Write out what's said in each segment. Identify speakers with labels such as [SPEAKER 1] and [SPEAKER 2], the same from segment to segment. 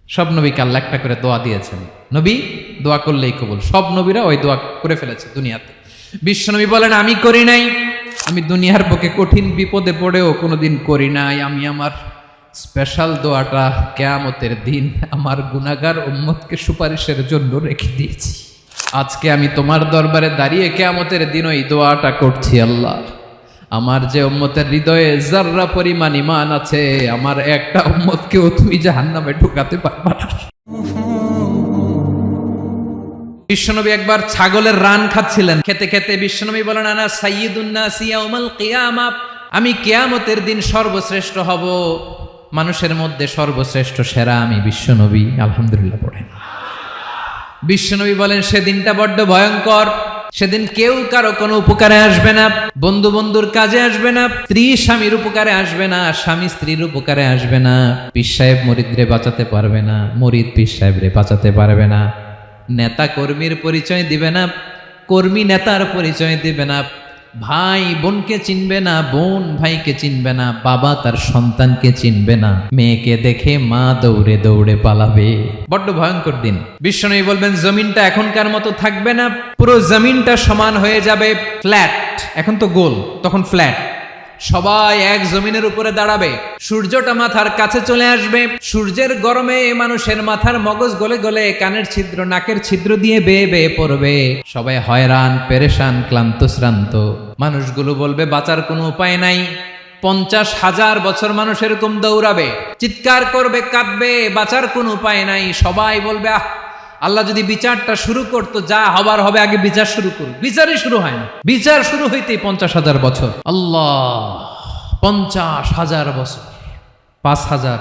[SPEAKER 1] সব নবীকে আল্লাহ একটা করে দোয়া দিয়েছেন, নবী দোয়া করলেই কবুল। সব নবীরা ওই দোয়া করে ফেলেছে দুনিয়াতে। বিশ্বনবী বলেন আমি করি নাই, আমি দুনিয়ার বুকে কঠিন বিপদে পড়েও কোনোদিন করি নাই। আমি আমার স্পেশাল দোয়াটা কিয়ামতের দিন আমার গুনাহগার উম্মতকে সুপারিশের জন্য রেখে দিয়েছি। আজকে আমি তোমার দরবারে দাঁড়িয়ে কিয়ামতের দিন ওই দোয়াটা করছি, আল্লাহ আমার যে উম্মতের হৃদয়ে যাররা পরিমাণ ঈমান আছে, আমার একটা উম্মতকেও তুমি জাহান্নামে ঢুকাতে পারবা না। বিশ্বনবী একবার ছাগলের রান খাচ্ছিলেন, খেতে খেতে বিশ্বনবী বলেন আনা সাইয়্যিদুন নাসি ইয়াউমাল কিয়ামা, আমি কিয়ামতের দিন সর্বশ্রেষ্ঠ হব, মানুষের মধ্যে সর্বশ্রেষ্ঠ সেরা আমি বিশ্বনবী। আলহামদুলিল্লাহ পড়েন। বিশ্বনবী বলেন সেদিনটা বড্ড ভয়ঙ্কর, সেদিন কেউ কারো কোনো উপকারে আসবে না, বন্ধু বন্ধুর কাজে আসবে না, স্ত্রী স্বামীর উপকারে আসবে না, স্বামী স্ত্রীর উপকারে আসবে না, পীর সাহেব মুরিদরে বাঁচাতে পারবে না, মুরিদ পীর সাহেবরে বাঁচাতে পারবে না, নেতা কর্মীর পরিচয় দিবে না, কর্মী নেতার পরিচয় দিবে না, ভাই বোনকে চিনবে না, বোন ভাইকে চিনবে না, বাবা তার সন্তানকে চিনবে না, মেয়েকে দেখে মা দৌড়ে দৌড়ে পালাবে। বড্ড ভয়ঙ্কর দিন। বিশ্বনবী বলবেন জমিনটা এখনকার মতো থাকবে না, পুরো জমিনটা সমান হয়ে যাবে, ফ্ল্যাট। এখন তো গোল, তখন ফ্ল্যাট। সবাই এক জমিনের উপরে দাঁড়াবে, সূর্যটা মাথার কাছে চলে আসবে, সূর্যের গরমে মানুষের মাথার মগজ গলে গলে কানের ছিদ্র নাকের ছিদ্র দিয়ে বেয়ে বেয়ে পড়বে। সবাই হয়রান পেরেশান ক্লান্ত শ্রান্ত। মানুষগুলো বলবে বাঁচার কোনো উপায় নাই। 50,000 বছর মানুষ এরকম দৌড়াবে, চিৎকার করবে, কাঁদবে, বাঁচার কোনো উপায় নাই। সবাই বলবে আহ, আল্লাহ যদি বিচারটা শুরু করতো, যা হবার হবে, আগে বিচার শুরু করুক। বিচারই শুরু হয় না, বিচার শুরু হইতেই 50,000 বছর। আল্লাহ, 50,000 বছর, 5,000,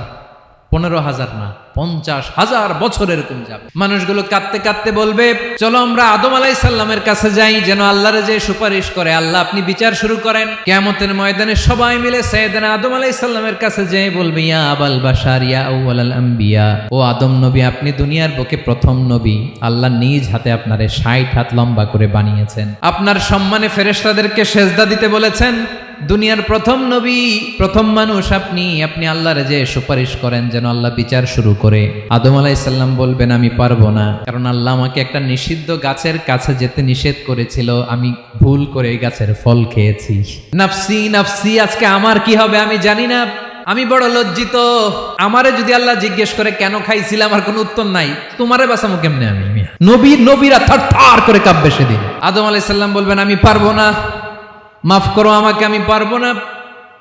[SPEAKER 1] 15,000 না, 50,000 বছর এরকম যাবে। মানুষগুলো কাঁদতে কাঁদতে বলবে চলো আমরা আদম আলাইহিস সালামের কাছে যাই, যেন আল্লাহর যে সুপারিশ করে, আল্লাহ আপনি বিচার শুরু করেন। কিয়ামতের ময়দানে সবাই মিলে সাইয়েদনা আদম আলাইহিস সালামের কাছে যেয়ে বলবে ইয়া আবাল বাশার ইয়া আউয়ালাল আম্বিয়া, ও আদম নবী আপনি দুনিয়ার বুকে প্রথম নবী, আল্লাহ নিজ হাতে আপনারে 60 হাত লম্বা করে বানিয়েছেন, আপনার সম্মানে ফেরেশতাদেরকে সেজদা দিতে বলেছেন, দুনিয়ার প্রথম নবী প্রথম মানুষ আপনি, আপনি আল্লাহর যে সুপারিশ করেন যেন আল্লাহ বিচার শুরু করে। আদম আলাইহিস সালাম বলবেন আমি পারবো না, কারণ আল্লাহ আমাকে একটা নিষিদ্ধ গাছের কাছে যেতে নিষেধ করেছিল, আমি ভুল করে এই গাছের ফল খেয়েছি। নাফসি নাফসি, আজকে আমার কি হবে আমি জানি না, আমি বড় লজ্জিত। আমারে যদি আল্লাহ জিজ্ঞেস করে কেন খাইছিলাম, আমার কোনো উত্তর নাই, তোমারে বাঁচামো কেমনে আমি? নবীরা থার করে কাঁপবে সেদিন। আদম আলাইহিস সালাম বলবেন আমি পারবো না, মাফ করো আমাকে, আমি পারবো না,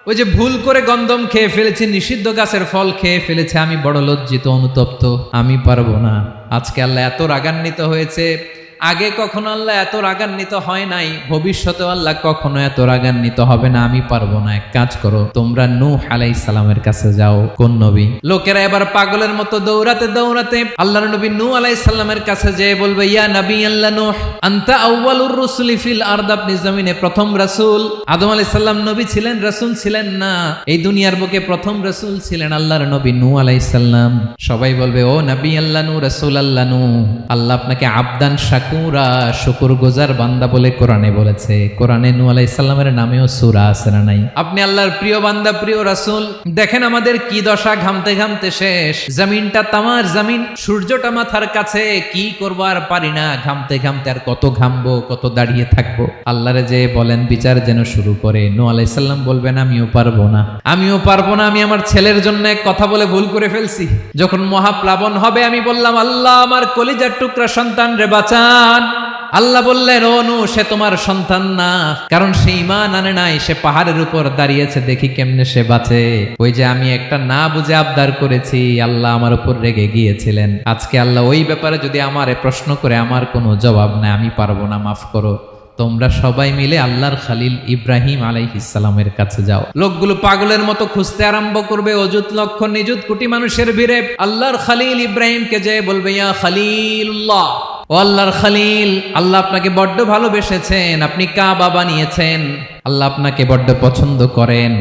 [SPEAKER 1] ওই যে ভুল করে গন্ধম খেয়ে ফেলেছি, নিষিদ্ধ গাছের ফল খেয়ে ফেলেছে, আমি বড় লজ্জিত অনুতপ্ত, আমি পারবো না। আজকে আল্লাহ এত রাগান্বিত হয়েছে, আগে কখনো আল্লাহ এত রাগান্বিত হয় নাই, ভবিষ্যতে আল্লাহ কখনো এত রাগান্বিত হবে না, আমি পারবো না। এক কাজ করো, তোমরা নূহ আলাইহিস সালামের কাছে যাও। কোন নবী? লোকেরা এবার পাগলের মতো দৌড়াতে দৌড়াতে আল্লাহর নবী নূহ আলাইহিস সালামের কাছে যেয়ে বলবে ইয়া নবী আল্লাহ নূহ আনতা আউয়ালুর রাসূলি ফিল আরদ, আপনি জমিনে প্রথম রাসূল। আদম আলাইহিস সালাম নবী ছিলেন, রাসূল ছিলেন না, এই দুনিয়ার বুকে প্রথম রাসূল ছিলেন আল্লাহর নবী নূহ আলাইহিস সালাম। সবাই বলবে ও নবী আল্লাহ নূহ, রাসূল আল্লাহ নূহ, আল্লাহ আপনাকে আবদান শাকুরা, শুকর গুজার বান্দা বলে কোরআনে বলেছে। কোরআনে নূহ আলাইহিস সালামের নামেও সূরা আছে না নাই? আপনি আল্লাহর প্রিয় বান্দা, প্রিয় রাসূল। দেখেন আমাদের কি দশা, ঘামতে ঘামতে শেষ, জমিনটা তামার জমিন, সূর্যটা মাথার কাছে, কি করবো আর পারি না, ঘামতে ঘামতে আর কত ঘামবো, কত দাঁড়িয়ে থাকবো। আল্লাহরে যে বলেন বিচার যেন শুরু করে। নূহ আলাইহিস সালাম বলবেন আমিও পারবো না, আমিও পারবো না, আমি আমার ছেলের জন্য এক কথা বলে ভুল করে ফেলছি। যখন মহাপ্লাবন হবে আমি বললাম আল্লাহ আমার কলিজার টুকরা সন্তান রে বাঁচান। আল্লাহ বললেন ও নূহ সে তোমার সন্তান না, কারণ সে ঈমান আনে নাই, সে পাহাড়ের উপর দাঁড়িয়েছে, দেখি কেমনে সে বাঁচে। ওই যে আমি একটা না বুঝে আবদার করেছি, আল্লাহ আমার উপর রেগে গিয়েছিলেন। আজকে আল্লাহ ওই ব্যাপারে যদি আমারে প্রশ্ন করে, আমার কোনো জবাব নাই, আমি পারবো না, মাফ করো। তোমরা সবাই মিলে আল্লাহর খালিল ইব্রাহিম আলাইহিস সালামের কাছে যাও। লোকগুলো পাগলের মতো খুঁজতে আরম্ভ করবে, অযুত লক্ষ নিযুত কোটি মানুষের ভিড়ে আল্লাহর খালিল ইব্রাহিমকে যে বলবে ইয়া খালিলুল্লাহ, ও আল্লাহর খালিল, আল্লাহ আপনাকে বড্ড ভালোবেসেছেন, আপনি কাবা বানিয়েছেন, আল্লাহ আপনাকে বড্ড পছন্দ করেন।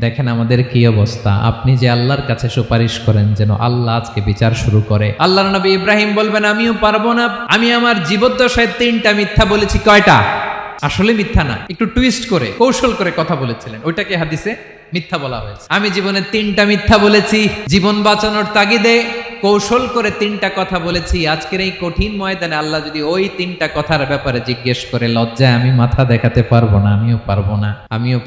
[SPEAKER 1] দেখেন আমাদের কি অবস্থা, আপনি যে আল্লাহর কাছে সুপারিশ করেন যেন আল্লাহ আজকে বিচার শুরু করে। আল্লাহর নবী ইব্রাহিম বলবেন আমিও পারবো না, আমি আমার জীবদ্দশায় 3টা মিথ্যা বলেছি। কয়টা? আসলে মিথ্যা না, একটু টুইস্ট করে কৌশল করে কথা বলেছিলেন, ওইটাকে হাদিসে মিথ্যা বলা হয়েছে। আমি জীবনে 3টা মিথ্যা বলেছি, জীবন বাঁচানোর তাগিদে কৌশল করে 3টা কথা বলেছি। আজকের এই কঠিন ময়দানে আল্লাহ যদি ওই 3টা কথার ব্যাপারে জিজ্ঞেস করে, লজ্জায় আমি মাথা দেখাতে পারবো না, আমিও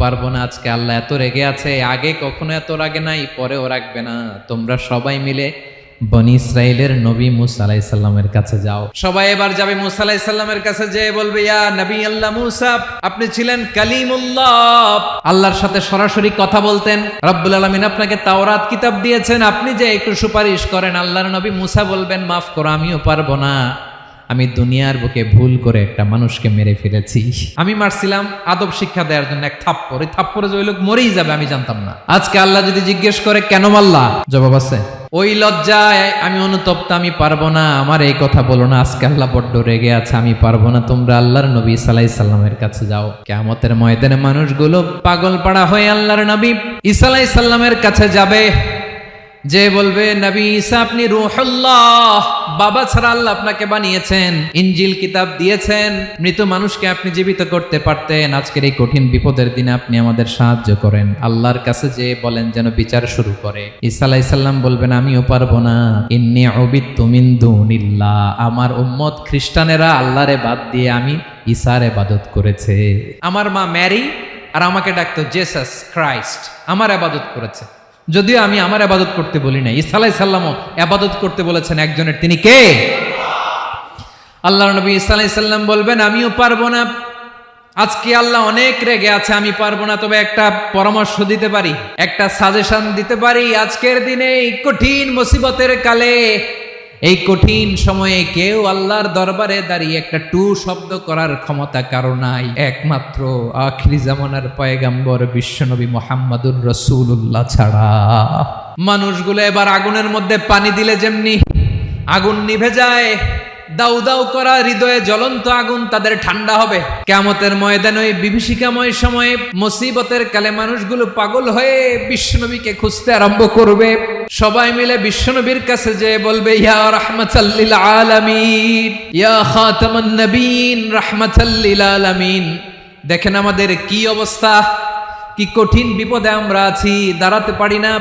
[SPEAKER 1] পারবো না। আজকে আল্লাহ এত রেগে আছে, আগে কখনো এত রাগে নাই, পরেও রাখবে না। তোমরা সবাই মিলে বনি ইসরাইলের নবী মুসা আলাইহিস সালামের কাছে যাও। সবাই এবার যাবে মুসা আলাইহিস সালামের কাছে, যেয়ে বলবে, ইয়া নবী আল্লাহ মুসা, আপনি ছিলেন কালিমুল্লাহ, আল্লাহর সাথে সরাসরি কথা বলতেন। রব্বুল আলামিন আপনাকে তাওরাত কিতাব দিয়েছেন, আপনি যে একটু সুপারিশ করেন। আল্লাহর নবী মুসা বলবেন, মাফ করো, আমিও পারবো না। আমি দুনিয়ার বুকে ভুল করে একটা মানুষকে মেরে ফেলেছি। আমি মারছিলাম আদব শিক্ষা দেওয়ার জন্য এক থাপ্পড়, এই থাপ্পড়ে যে ওই লোক মরেই যাবে আমি জানতাম না। আজকে আল্লাহ যদি জিজ্ঞেস করে কেন মারলা, জবাব আছে। ওই লজ্জায় আমি অনুতপ্ত, আমি পারবো না, আমার এই কথা বলো না। আজকে আল্লাহ বড্ড রেগে আছে, আমি পারবো না। তোমরা আল্লাহর নবী ঈসা আলাইহিস সালামের কাছে যাও। কিয়ামতের ময়দানে মানুষগুলো পাগল পাড়া হয়ে আল্লাহর নবী ঈসা আলাইহিস সালামের কাছে যাবে, যে বলবে, নবী ঈসা আপনি রূহুল্লাহ, বাবা ছাড়া আল্লাহ আপনাকে বানিয়েছেন, ইনজিল কিতাব দিয়েছেন, মৃত মানুষকে আপনি জীবিত করতে পারতেন। আজকের এই কঠিন বিপদের দিনে আপনি আমাদের সাহায্য করেন। আল্লাহর কাছে যে বলেন যেন বিচার শুরু করে। ঈসা আলাইহিস সালাম বলবেন, আমিও পারবো না। ইন্নী উবিদতু মিন দুনিল্লাহ, আমার উম্মত খ্রিস্টানেরা আল্লাহরে বাদ দিয়ে আমি ঈসার ইবাদত করেছে। আমার মা ম্যারি আর আমাকে ডাকতো জেসাস ক্রাইস্ট, আমার ইবাদত করেছে। যদিও আমি আমার ইবাদত করতে বলি না, ঈসা আলাইহিস সালামও ইবাদত করতে বলেছেন একজনের, তিনি কে? আল্লাহর নবী ঈসা আলাইহিস সালাম বলবেন, আমিও পারবো না। আজকে আল্লাহ অনেক রেগে আছে, আমি পারবো না। তবে একটা পরামর্শ দিতে পারি, একটা সাজেশন দিতে পারি। আজকের দিনে এই কঠিন মুসিবতের কালে, এই কঠিন সময়ে কেউ আল্লাহর দরবারে দাঁড়িয়ে একটা টু শব্দ করার ক্ষমতা কারো নাই, একমাত্র আখিরি জামানার পয়গাম্বর বিশ্বনবী মুহাম্মাদুর রাসূলুল্লাহ ছাড়া। মানুষগুলো এবার আগুনের মধ্যে পানি দিলে যেমনি আগুন নিভে যায়, দাউ দাউ করা হৃদয়ে জ্বলন্ত আগুন তাদের ঠান্ডা হবে। কিয়ামতের ময়দানে ওই বিভীষিকাময় সময়ে, মুসিবতের কালে মানুষগুলো পাগল হয়ে বিশ্বনবীকে খুঁজতে আরম্ভ করবে। সবাই মিলে বিশ্বনবীর কাছে যেয়ে বলবে, ইয়া রাহমাতাল লিল আলামিন, ইয়া খাতামান নবীন, রাহমাতাল লিল আলামিন। দেখেন আমাদের কি অবস্থা, কি কঠিন বিপদে আমরা আছি, দাঁড়াতে পারি না,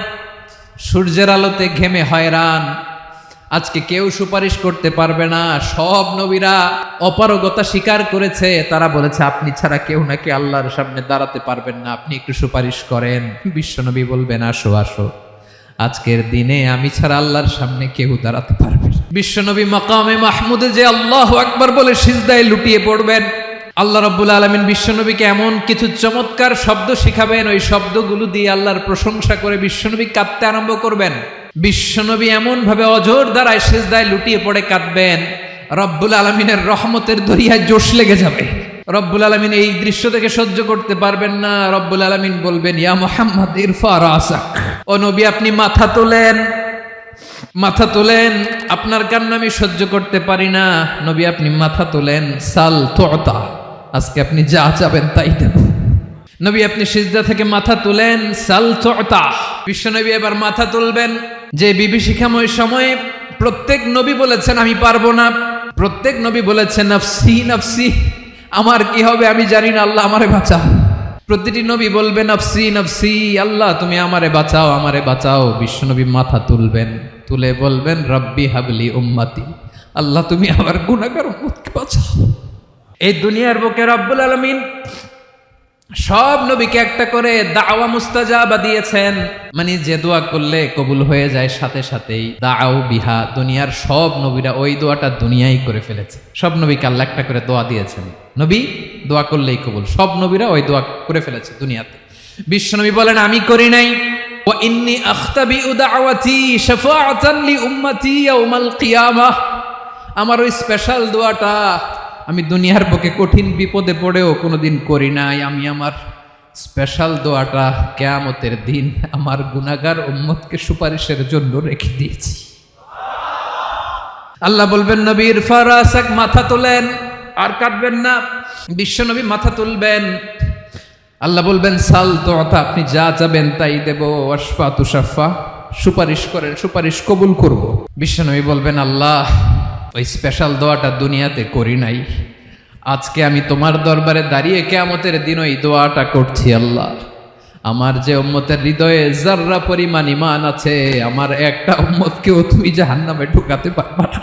[SPEAKER 1] সূর্যের আলোতে ঘেমে হয়রান। আজকে কেউ সুপারিশ করতে পারবে না। সব নবীরা অপারগতা স্বীকার করেছে, তারা বলেছে আপনি ছাড়া কেউ নাকি আল্লাহর সামনে দাঁড়াতে পারবেন না, আপনি একটু সুপারিশ করেন। বিশ্বনবী বলবেন, আসো আসো, আজকের দিনে আমি ছাড়া আল্লাহর সামনে কেউ দাঁড়াতে পারবে না। বিশ্বনবী মাকামে মাহমুদে যে আল্লাহু আকবার বলে সিজদায় লুটিয়ে পড়বেন। আল্লাহ রাব্বুল আলামিন বিশ্বনবীকে এমন কিছু চমৎকার শব্দ শিখাবেন, ওই শব্দগুলো দিয়ে আল্লাহর প্রশংসা করে বিশ্বনবী কাঁদতে আরম্ভ করবেন। বিশ্বনবী এমন ভাবে অজর দ্বারায় সিজদায় লুটিয়ে পড়ে কাঁদবেন, রব্বুল আলামিনের রহমতের দরিয়ায় জোশ লেগে যাবে। রব্বুল আলামিন এই দৃশ্য থেকে সহ্য করতে পারবেন না। রব্বুল আলামিন বলবেন, ইয়া মুহাম্মদ ইরফা রাসাক, ও নবী আপনি মাথা তোলেন, মাথা তোলেন, আপনার কান্না আমি সহ্য করতে পারি না। নবী আপনি মাথা তোলেন, সাল তুতা, আজকে আপনি যা চাবেন তাই দেব। নবী আপনি সিজদা থেকে মাথা তুলেন, সাল তুতা। বিশ্বনবী এবার মাথা তুলবেন। যে বিভীষিকাময় সময়ে প্রত্যেক নবী বলেছেন আমি পারবো না, প্রত্যেক নবী বলেছেন নফসি নফসি, আমার কি হবে আমি জানি না, আল্লাহ আমারে বাঁচাও। প্রতিটি নবী বলবে নফসি নফসি, আল্লাহ তুমি আমারে বাঁচাও, আমারে বাঁচাও। বিশ্বনবী মাথা তুলবেন, তুলে বলবেন রব্বি হাবলি উম্মতি, আল্লাহ তুমি আমার গুনাহগার উম্মতকে বাঁচাও। এই দুনিয়ার বুকে রব্বুল আলামিন সব নবীকে একটা করে দাওয়া মুস্তাজাবা দিয়েছেন, মানে যে দোয়া করলে কবুল হয়ে যায় সাথে সাথেই। দাও বিহা, দুনিয়ার সব নবীরা ওই দোয়াটা দুনিয়ায় করে ফেলেছে। সব নবীকে আল্লাহ একটা করে দোয়া দিয়েছেন, নবী দোয়া করলেই কবুল। সব নবীরা ওই দোয়া করে ফেলেছে দুনিয়াতে। বিশ্বনবী বলেন আমি করি নাই। ওয়া ইন্নী আখতাবিউ দাওয়াতি শাফাআতান লি উম্মতি ইয়াউমাল কিয়ামাহ, আমার ওই স্পেশাল দোয়াটা আমি দুনিয়ার বুকে কঠিন বিপদে পড়েও কোনোদিন করি নাই। আমি আমার স্পেশাল দোয়াটা কিয়ামতের দিন আমার গুনাহগার উম্মতকে সুপারিশের জন্য রেখে দিয়েছি। আল্লাহ বলবেন নবী ইরফা রাসাক, মাথা তোলেন, আর কাটবেন না। বিশ্বনবী মাথা তুলবেন। আল্লাহ বলবেন সাল তুতা, আপনি যা চাবেন তাই দেব। ওয়াশফা তুশাফা, সুপারিশ করেন, সুপারিশ কবুল করব। বিশ্বনবী বলবেন আল্লাহ ওই স্পেশাল দোয়াটা দুনিয়াতে করি নাই, আজকে আমি তোমার দরবারে দাঁড়িয়ে কিয়ামতের দিন ওই দোয়াটা করছি। আল্লাহ আমার যে উম্মতের হৃদয়ে যাররা পরিমাণ ঈমান আছে, আমার একটা উম্মতকেও তুই জাহান্নামে ঢুকাতে পারবা না।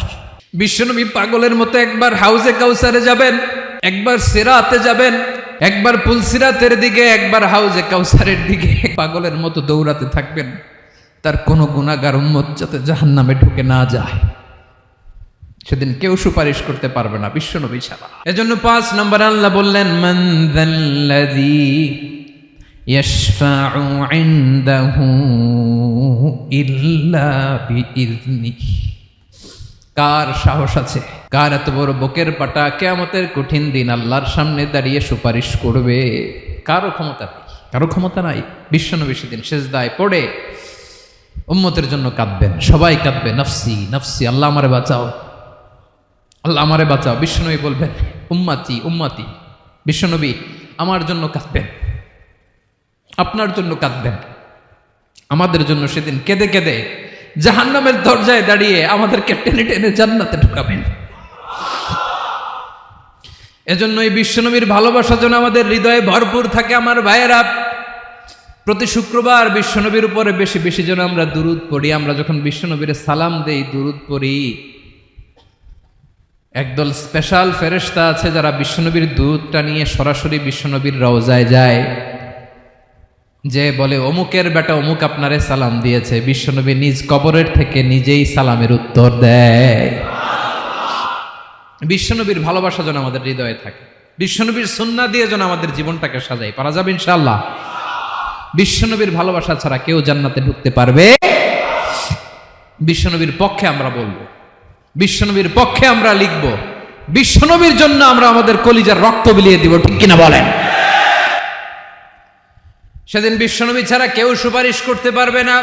[SPEAKER 1] বিশ্বনবী পাগলের মতো একবার হাউজে কাউসারে যাবেন, একবার সিরাতে যাবেন, একবার পুলসিরাতের দিকে, একবার হাউজে কাউসারের দিকে পাগলের মতো দৌড়াতে থাকবেন, তার কোনো গুনাহগার উম্মত যাতে জাহান্নামে ঢুকে না যায়। সেদিন কেউ সুপারিশ করতে পারবে না বিশ্বনবী ছাড়া। এজন্য 5 নম্বর আল্লাহ বললেন, মান যাল্লাযী ইয়াশফাউ ইনদাহু ইল্লা বিইযনিহি। কার সাহস আছে, কার এত বড় বুকের পাটা কিয়ামতের কঠিন দিন আল্লাহর সামনে দাঁড়িয়ে সুপারিশ করবে? কারো ক্ষমতা নেই, কারো ক্ষমতা নাই। বিশ্বনবী সেদিন সিজদায় পড়ে উম্মতের জন্য কাঁদবেন, সবাই কাঁদবে, নফসি নফসি, আল্লাহ আমারে বাঁচাও, আল্লাহ আমারে বাঁচাও। বিশ্বনবী বলবেন, উম্মতি উম্মতি। বিশ্বনবী আমার জন্য কাঁদবেন, আপনার জন্য কাঁদবেন, আমাদের জন্য সেদিন কেঁদে কেঁদে জাহান্নামের দরজায় দাঁড়িয়ে আমাদেরকে টেনে টেনে জান্নাতে ঢুকাবেন। এজন্য এই বিশ্বনবীর ভালোবাসা যেন আমাদের হৃদয়ে ভরপুর থাকে। আমার ভাইয়েরা, প্রতি শুক্রবার বিশ্বনবীর উপরে বেশি বেশি যেন আমরা দুরূদ পড়ি। আমরা যখন বিশ্বনবীর সালাম দেই, দুরূদ পড়ি, একদল স্পেশাল ফেরেশতা আছে যারা বিশ্বনবীর দুধটা নিয়ে সরাসরি বিশ্বনবীর রওজায় যায়, যে বলে অমুকের বেটা অমুক আপনারে সালাম দিয়েছে। বিশ্বনবী নিজ কবরের থেকে নিজেই সালামের উত্তর দেয়। বিশ্বনবীর ভালোবাসা যেন আমাদের হৃদয়ে থাকে, বিশ্বনবীর সুন্নাহ দিয়ে যেন আমাদের জীবনটাকে সাজাই। পারা যাবে ইনশাআল্লাহ। বিশ্বনবীর ভালোবাসা ছাড়া কেউ জান্নাতে ঢুকতে পারবে? বিশ্বনবীর পক্ষে আমরা বলবো, বিশ্বনবীর পক্ষে আমরা লিখব, বিশ্বনবীর জন্য আমরা আমাদের কলিজার রক্ত বিলিয়ে দিব, ঠিক কিনা বলেন? সেদিন বিশ্বনবী ছাড়া কেউ সুপারিশ করতে পারবে না।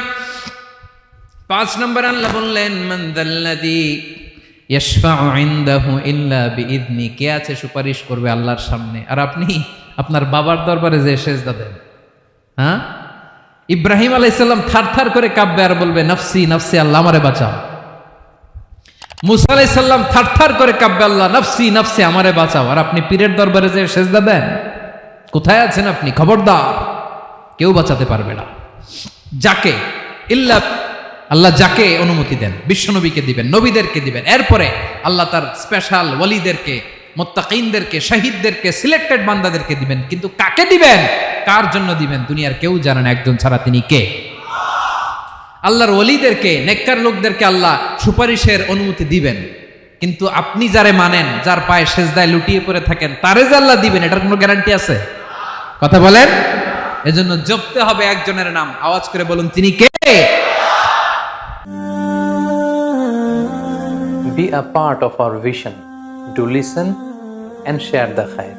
[SPEAKER 1] 5 নম্বর আল্লাহ বললেন, মান যাল্লাযী ইয়াশফাউ ইনদাহু ইল্লা বিইযনি। কে আছে সুপারিশ করবে আল্লাহর সামনে? আর আপনি আপনার বাবার দরবারে যে সেজদা দেন, হ্যাঁ, ইব্রাহিম আলাইহিস সালাম থারথার করে কাঁপবে আর বলবে, নফসি নফসি, আল্লাহ আমারে বাঁচাও। মুসা আলাইহিস সালাম থারথার করে কাঁপবে, আল্লাহ নফসি নফসি, আমারে বাঁচাও। আর আপনি পীরের দরবারে যে সেজদা দেন, কোথায় আছেন আপনি? খবরদার, কেউ বাঁচাতে পারবে না। যাকে ইল্লা, আল্লাহ যাকে অনুমতি দেন, বিশ্বনবীকে দিবেন, নবীদেরকে দিবেন। এরপরে আল্লাহ তার স্পেশাল ওয়ালিদেরকে, মুত্তাকিনদেরকে, শহীদদেরকে, সিলেক্টেড বান্দাদেরকে দিবেন। কিন্তু কাকে দিবেন, কার জন্য দিবেন, দুনিয়ার কেউ জানে না একজন ছাড়া। তিনি কে? আল্লাহর ওয়ালিদেরকে, নেককার লোকদেরকে আল্লাহ সুপারিশের অনুমতি দিবেন। কিন্তু আপনি যারে মানেন, যার পায়ে সেজদায় লুটিয়ে পড়ে থাকেন, তারে যে আল্লাহ দিবেন, এটার কোনো গ্যারান্টি আছে? কথা বলেন। এজন্য জপতে হবে একজনের নাম, আওয়াজ করে বলুন, তিনি কে?
[SPEAKER 2] Be a part of our vision. Do listen and share the khair.